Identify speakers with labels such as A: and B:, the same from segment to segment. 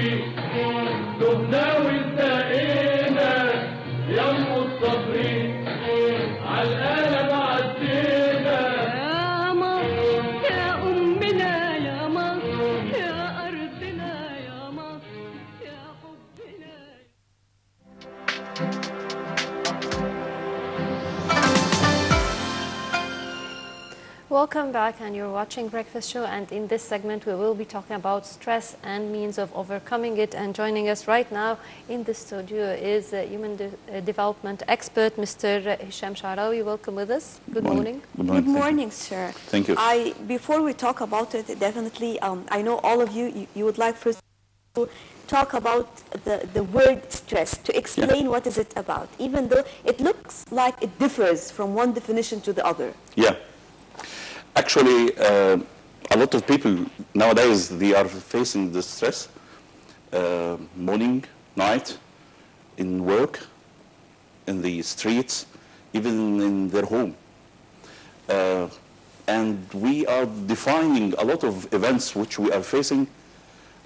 A: دهنا والتقينا يا ام الصابرين عالقلب عدينا
B: يا مصر يا أمنا يا مصر يا أرضنا يا مصر يا حبنا.
C: Welcome back, and you're watching Breakfast Show, and in this segment we will be talking about stress and means of overcoming it. And joining us right now in the studio is human development expert Mr. Hisham Sharawi. Welcome with us. Good morning.
D: Good morning, sir.
E: Thank you.
D: Before we talk about it, definitely, I know all of you would like first to talk about the word stress, to explain what is it about, even though it looks like it differs from one definition to the other.
E: Yeah. Actually, a lot of people nowadays, they are facing the stress morning, night, in work, in the streets, even in their home. And we are defining a lot of events which we are facing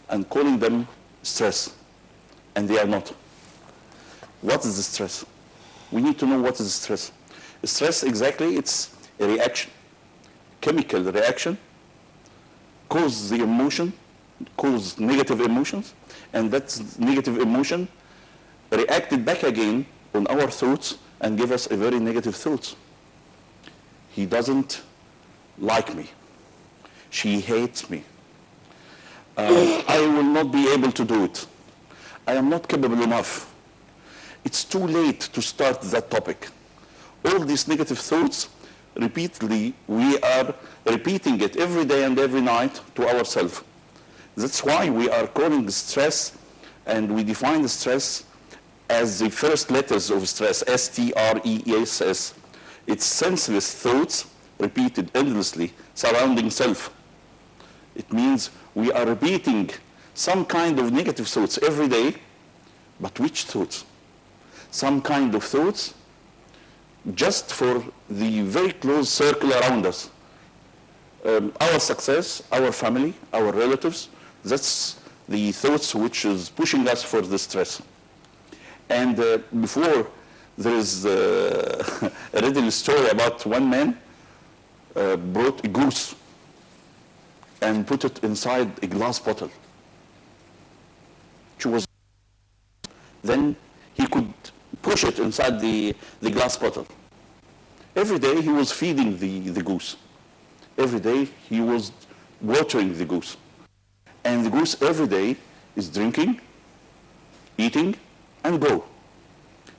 E: and calling them stress, and they are not. What is the stress? We need to know what is stress. Stress, exactly, it's a reaction. Chemical reaction causes the emotion, causes negative emotions, and that negative emotion reacted back again on our thoughts and give us a very negative thoughts. He doesn't like me. She hates me. I will not be able to do it. I am not capable enough. It's too late to start that topic. All these negative thoughts, repeatedly, we are repeating it every day and every night to ourselves. That's why we are calling stress, and we define the stress as the first letters of stress, S-T-R-E-S-S. It's senseless thoughts repeated endlessly surrounding self. It means we are repeating some kind of negative thoughts every day, but which thoughts? Some kind of thoughts just for the very close circle around us. Our success, our family, our relatives, that's the thoughts which is pushing us for the stress. And before, there is a little story about one man brought a goose and put it inside a glass bottle. Then he could push it inside the glass bottle. Every day he was feeding the goose. Every day he was watering the goose. And the goose every day is drinking, eating, and grow.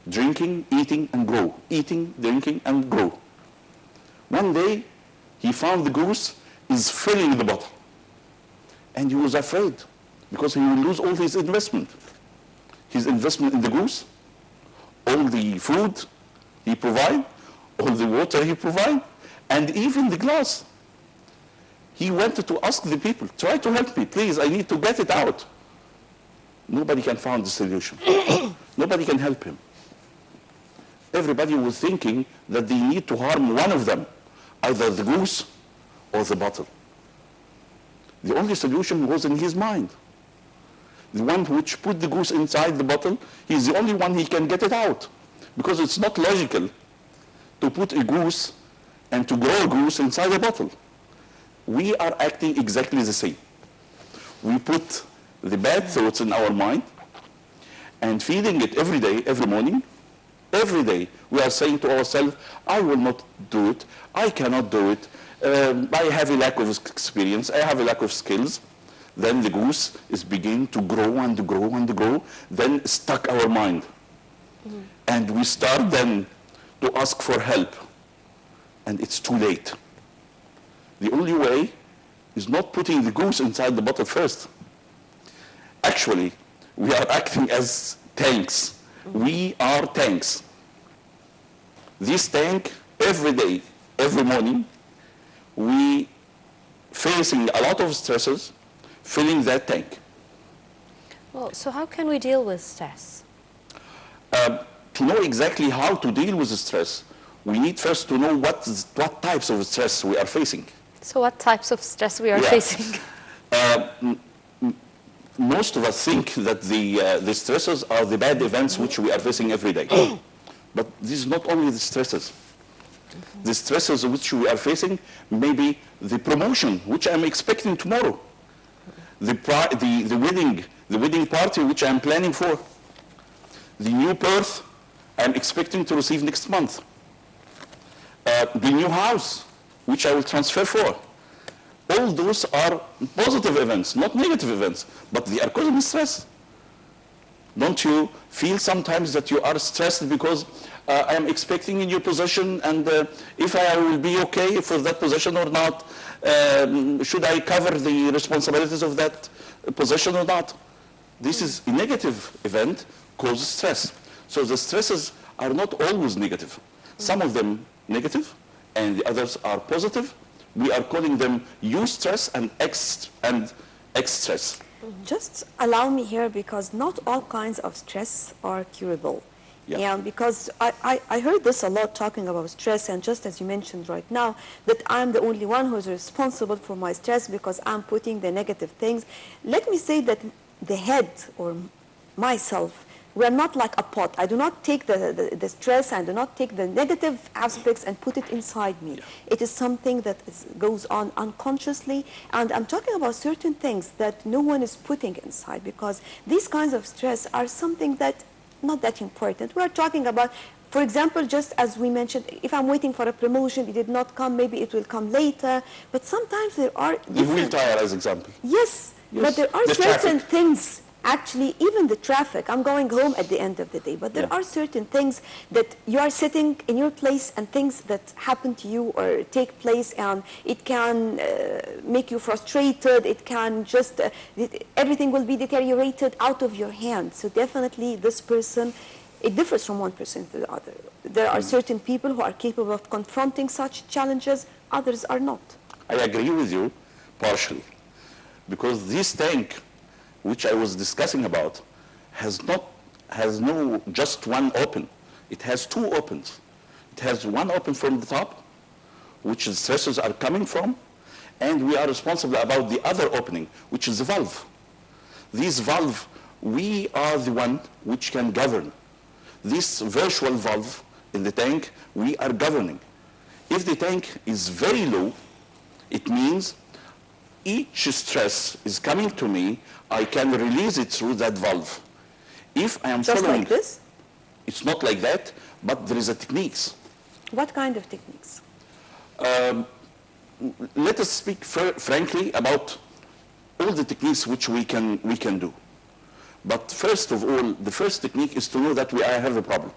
E: Drinking, eating, and grow. Eating, drinking, and grow. One day he found the goose is filling the bottle. And he was afraid because he will lose all his investment. His investment in the goose, all the food he provide, all the water he provide, and even the glass. He wanted to ask the people, try to help me, please, I need to get it out. Nobody can find the solution. Nobody can help him. Everybody was thinking that they need to harm one of them, either the goose or the bottle. The only solution was in his mind. The one which put the goose inside the bottle, he's the only one he can get it out. Because it's not logical to put a goose and to grow a goose inside a bottle. We are acting exactly the same. We put the bad thoughts in our mind and feeding it every day, every morning. Every day we are saying to ourselves, I will not do it, I cannot do it, I have a lack of experience, I have a lack of skills. Then the goose is beginning to grow and grow and grow, then stuck our mind. And we start then to ask for help. And it's too late. The only way is not putting the goose inside the bottle first. Actually, we are acting as tanks. We are tanks. This tank, every day, every morning, we facing a lot of stresses, filling that tank.
C: Well, so how can we deal with stress?
E: To know exactly how to deal with the stress, we need first to know what types of stress we are facing.
C: So what types of stress we are facing?
E: most of us think that the stresses are the bad events which we are facing every day. But this is not only the stresses. The stresses which we are facing may be the promotion which I'm expecting tomorrow, the wedding party which I'm planning for, the new birth I'm expecting to receive next month, the new house which I will transfer for. All those are positive events, not negative events, but they are causing stress. Don't you feel sometimes that you are stressed because I am expecting a new position, and if I will be okay for that position or not? Should I cover the responsibilities of that position or not? This is a negative event, causes stress. So the stresses are not always negative. Some of them negative, and the others are positive. We are calling them eustress and X-stress.
D: Just allow me here, because not all kinds of stress are curable.
E: Yeah.
D: And because I heard this a lot talking about stress, and just as you mentioned right now, that I'm the only one who's responsible for my stress because I'm putting the negative things. Let me say that the head, or myself, we are not like a pot. I do not take the stress, and do not take the negative aspects and put it inside me.
E: Yeah.
D: It is something that goes on unconsciously, and I'm talking about certain things that no one is putting inside, because these kinds of stress are something that not that important. We are talking about, for example, just as we mentioned, if I'm waiting for a promotion, it did not come, maybe it will come later, but sometimes there are
E: The wheel tire as example.
D: Yes,
E: Yes.
D: but there are
E: The
D: certain
E: traffic.
D: things, actually, even the traffic. I'm going home at the end of the day, but there
E: Yeah.
D: are certain things that you are sitting in your place, and things that happen to you or take place, and it can make you frustrated. It can just, everything will be deteriorated out of your hand. So definitely this person, it differs from one person to the other. There are certain people who are capable of confronting such challenges, others are not.
E: I agree with you partially, because this tank which I was discussing about has no just one open. It has two opens. It has one open from the top, which the stresses are coming from, and we are responsible about the other opening, which is the valve. This valve, we are the one which can govern. This virtual valve in the tank, we are governing. If the tank is very low, it means each stress is coming to me, I can release it through that valve. If I am
D: Just
E: following,
D: like this?
E: it's not like that, but there is a techniques.
D: What kind of techniques?
E: Let us speak frankly about all the techniques which we can do. But first of all, the first technique is to know that I have a problem.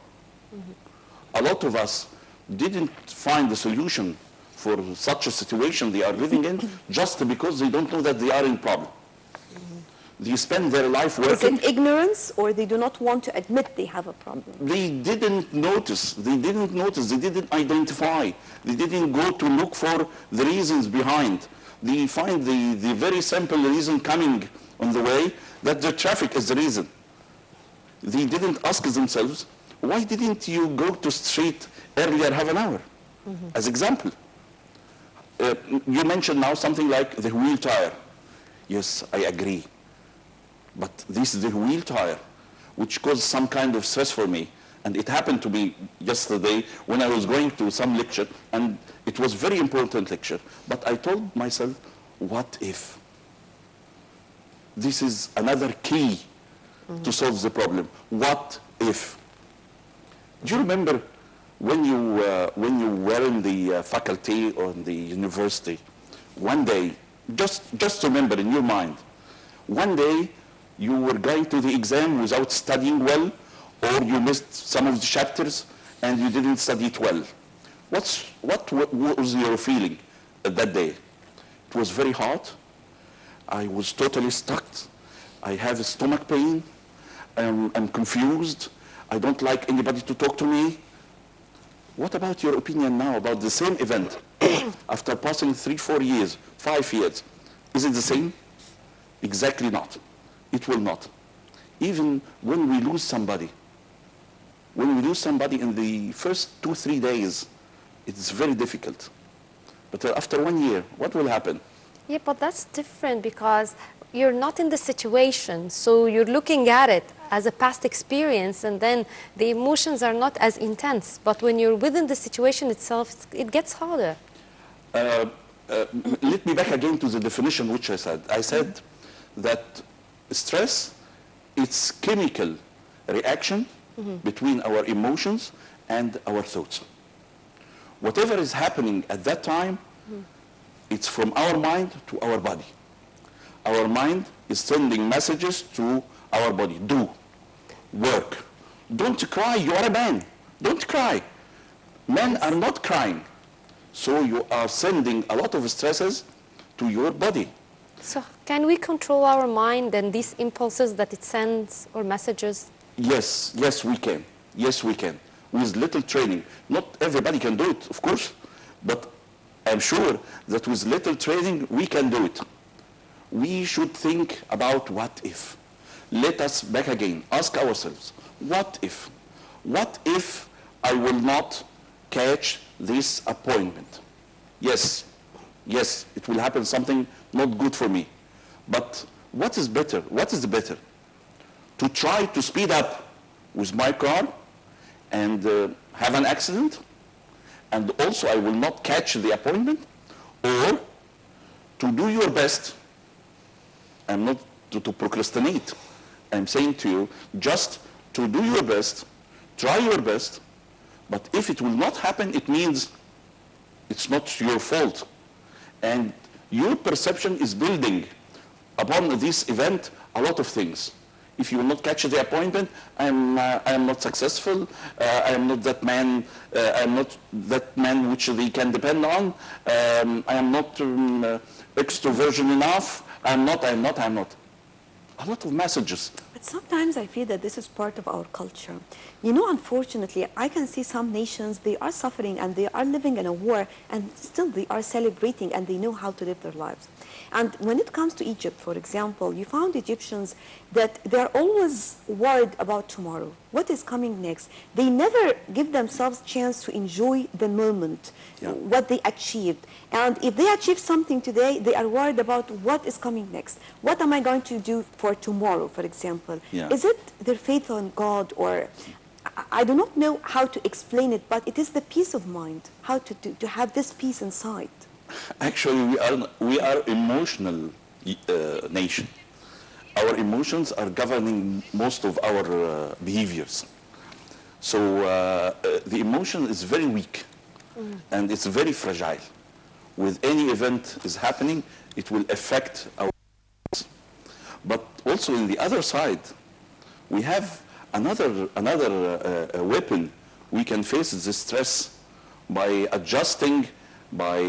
E: A lot of us didn't find the solution for such a situation they are living in just because they don't know that they are in problem. They spend their life
D: Is
E: working.
D: it ignorance, or they do not want to admit they have a problem?
E: They didn't notice, they didn't identify, they didn't go to look for the reasons behind. They find the very simple reason coming on the way, that the traffic is the reason. They didn't ask themselves, why didn't you go to street earlier half an hour? As example. You mentioned now something like the wheel tire. Yes, I agree. But this is the wheel tire, which caused some kind of stress for me. And it happened to me yesterday when I was going to some lecture, and it was very important lecture. But I told myself, what if? This is another key to solve the problem. What if? Do you remember when you were in the faculty or in the university, one day, just remember in your mind, one day you were going to the exam without studying well, or you missed some of the chapters and you didn't study it well. What was your feeling at that day? It was very hard. I was totally stuck. I have a stomach pain. I'm confused. I don't like anybody to talk to me. What about your opinion now about the same event after passing 3, 4 years, 5 years? Is it the same? Exactly not. It will not. Even when we lose somebody in the first 2, 3 days, it's very difficult. But after 1 year, what will happen?
C: Yeah, but that's different, because you're not in the situation, so you're looking at it as a past experience, and then the emotions are not as intense. But when you're within the situation itself, it gets harder.
E: Let me back again to the definition which I said. I said that stress, it's chemical reaction between our emotions and our thoughts. Whatever is happening at that time, it's from our mind to our body. Our mind is sending messages to our body. Do, work. Don't cry, you are a man. Don't cry. Men are not crying. So you are sending a lot of stresses to your body.
C: So can we control our mind and these impulses that it sends or messages?
E: Yes, yes we can. Yes we can. With little training. Not everybody can do it, of course, but I'm sure that with little training we can do it. We should think about what if. Let us back again, ask ourselves, what if? What if I will not catch this appointment? Yes, yes, it will happen something not good for me. But what is better? What is better? To try to speed up with my car and have an accident, and also I will not catch the appointment, or to do your best. I'm not to procrastinate. I'm saying to you, just to do your best, try your best, but if it will not happen, it means it's not your fault. And your perception is building upon this event a lot of things. If you will not catch the appointment, I am not successful. I am not that man. I am not that man which they can depend on. I am not extroversion enough. I am not. A lot of messages.
D: But sometimes I feel that this is part of our culture. You know, unfortunately, I can see some nations, they are suffering and they are living in a war, and still they are celebrating and they know how to live their lives. And when it comes to Egypt, for example, you found Egyptians that they are always worried about tomorrow. What is coming next? They never give themselves a chance to enjoy the moment, what they achieved. And if they achieve something today, they are worried about what is coming next. What am I going to do for tomorrow, for example?
E: Yeah.
D: Is it their faith on God, or I do not know how to explain it, but it is the peace of mind, how to have this peace inside.
E: Actually, we are emotional nation. Our emotions are governing most of our behaviors. So the emotion is very weak and it's very fragile. With any event is happening, it will affect our lives. But also in the other side, we have another weapon. We can face this stress by adjusting, by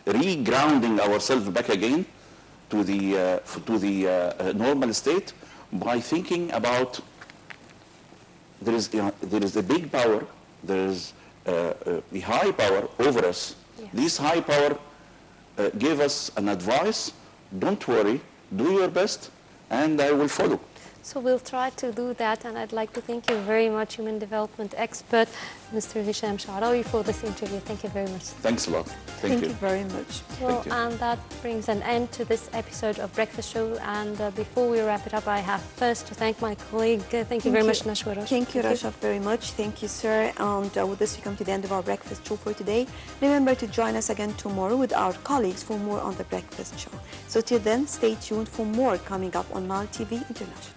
E: regrounding ourselves back again to the normal state, by thinking about there is a big power, there is the high power over us.
C: Yes.
E: This high power gave us an advice: don't worry, do your best, and I will follow.
C: So we'll try to do that, and I'd like to thank you very much, human development expert, Mr. Hisham Sharawi, for this interview. Thank you very much.
E: Thanks a lot.
D: Thank you very much.
C: Well,
E: you.
C: and that brings an end to this episode of Breakfast Show. And before we wrap it up, I have first to thank my colleague. Thank you very much, Nashwa.
D: Thank you, Rashaf, very much. Thank you, sir. And with this, we come to the end of our Breakfast Show for today. Remember to join us again tomorrow with our colleagues for more on the Breakfast Show. So till then, stay tuned for more coming up on Nile TV International.